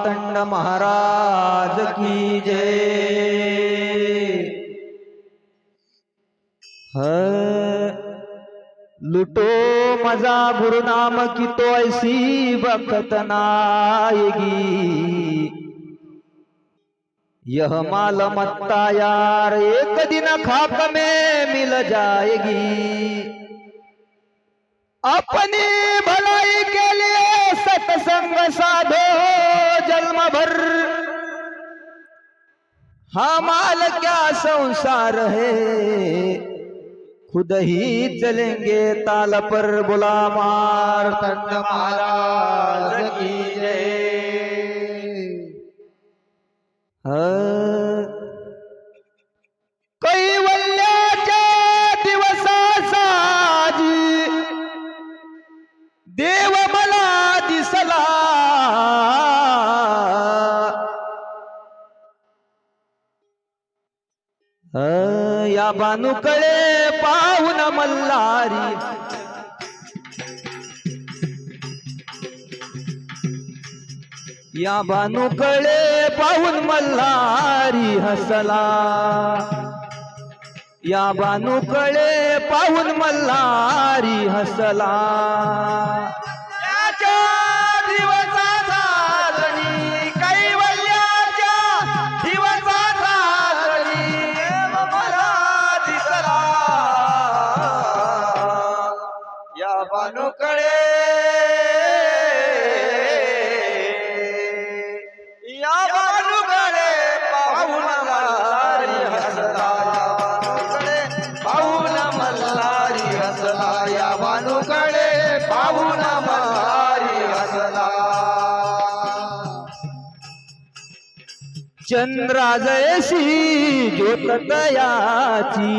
मार्तंड महाराज की जय। लुटो मजा गुरु नाम की तो ऐसी बखत नाएगी, यह माल मत्ता यार एक दिन खाक में मिल जाएगी। अपनी भलाई के लिए सत्संग साधो जन्म भर, हाँ माल क्या संसार है खुद ही चलेंगे ताल पर। बोला मार्तंड महाराज की जय। कैवल्याच्या दिवसासाजी देव मला दिसला, या बानुकडे पाहून मल्हारी, या बानुकडे पाहून मल्हारी हसला, या बानुकडे पाहून मल्हारी हसला। याच्या दिवसाचा जणी कैवल्याच्या दिवसाचा जणी मला दिसला, या बानुकडे पाहून मल्हारी हसला। चंद्राजयसी ज्योत तयाची,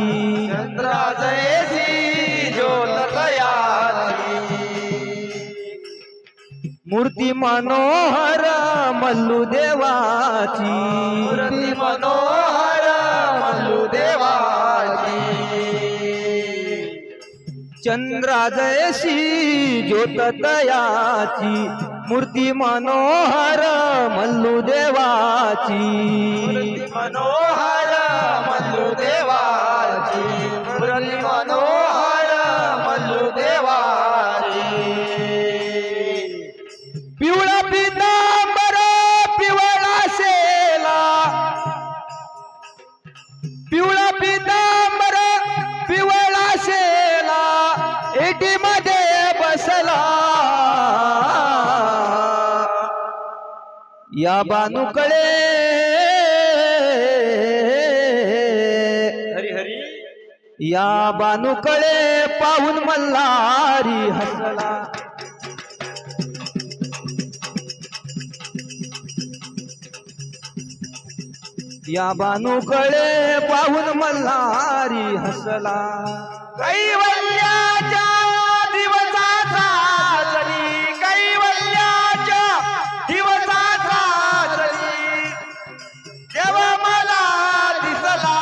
चंद्राजयसी ज्योत तयाची, मूर्ती मनोहर मल्लू देवाची, मूर्ती मनोहर मल्लू देवाची। चंद्राजयसी ज्योत तयाची, मूर्ती मनोहर मल्लू देवाची, मूर्ती मनोहर मल्लू देवाची, मूर्ती मनोहर मल्लू देवाची। पिवळा पितांबर पिवळा शेला, पिवळा पितांबर पिवळा शेला, एटी मध्ये बसला, या बानुकडे हरी हरी, या बानुकडे पाहून मल्हारी हसला। या बानुकडे पाहून मल्हारी हसला। कैवल्याच्या दिवसाचा जणी, कैवल्याच्या दिवसाचा जणी देव मला दिसला,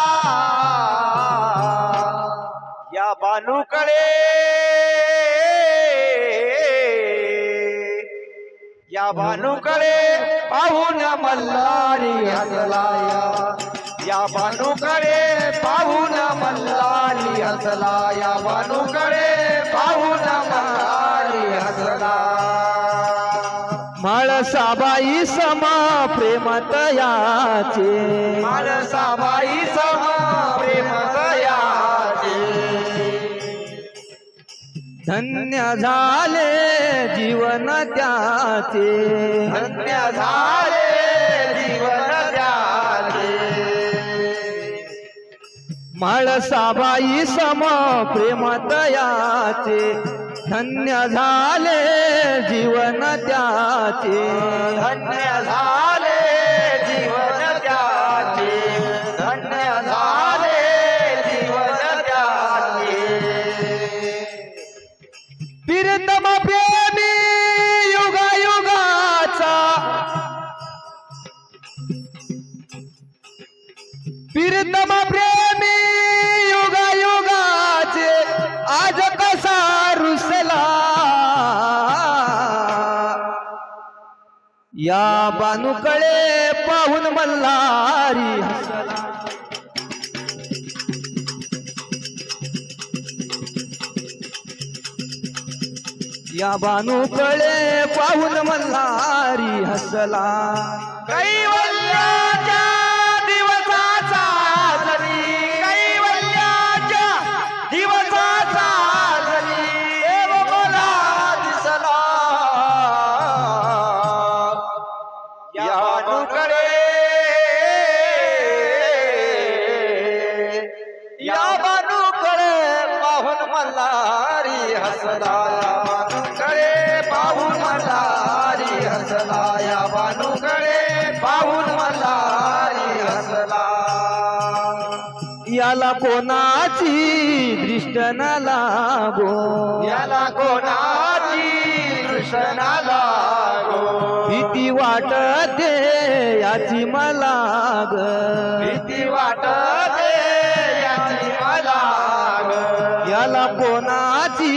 या बानुकडे, या बानुकडे पाहून मल्हारी हसला, या बानुकडे पाहून मल्हारी हसला, या बानुकडे पाहून मल्हारी हसला। म्हाळसाबाई समा प्रेमात याचे, म्हाळसाबाई समा प्रेमात याचे, धन्य झाले जीवन त्याचे, धन्य झाले जीवन त्याचे। म्हाळसाबाई सम प्रेमात याचे, धन्य झाले जीवन त्याचे, धन्य झाले जीवन त्याचे, धन्य झाले जीवन त्याचे। प्रियतम प्रेमी युगा युगाचा, प्रियतम प्रेमी युगा युगाचे, आज कसा रुसला, या बानूकडे पाहून मल्हारी हसला. या बानूकडे पाहून मल्हारी हसला. कैवल्याच्या दिवसाचा जरी कैवल्याच्या दिवसाचा जरी देव मला दिसला. या बानूकडे पाहून मल्हारी हसला. या बानूकडे पाहून मल्हारी हसला. या बानूकडे पाहून मल्हारी हसला. याला कोणाची दृष्ट न लागो. याला कोणाची दृष्ट न लागो. भीती वाटते याची मला ग. भीती वाटते याची मला ग. याला कोणाची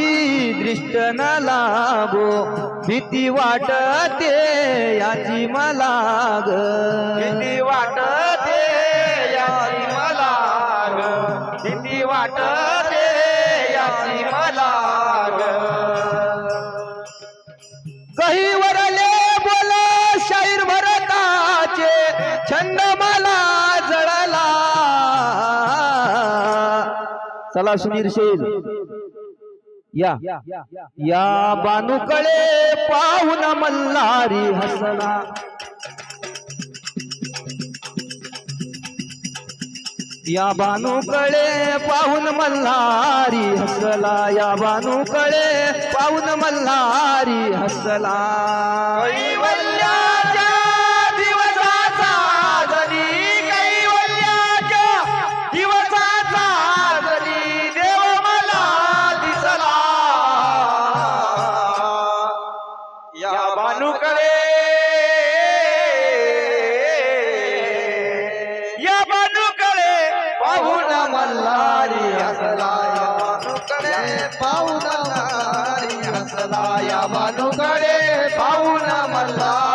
दृष्ट न लागो. भीती वाटते याची मला ग. भीती वाटते याची मला ग. भीती वाटते याची मला ग. काही वरले बोल शाहीर भरताचे छंद मला जळला. चला सुनील शेर या या बानूकडे पाहून मल्हारी हसला. या बानूकडे पाहून मल्हारी हसला. या बानूकडे पाहून मल्हारी हसला. कैवल्याच्या दिवसाचा जरी कैवल्याच्या दिवसाचा जरी देव मला दिसला. या बानूकडे या बानूकडे पाहून मल्हारी हसला. या बानूकडे पाहून मल्हारी हसला. या बानूकडे पाहून मल्हारी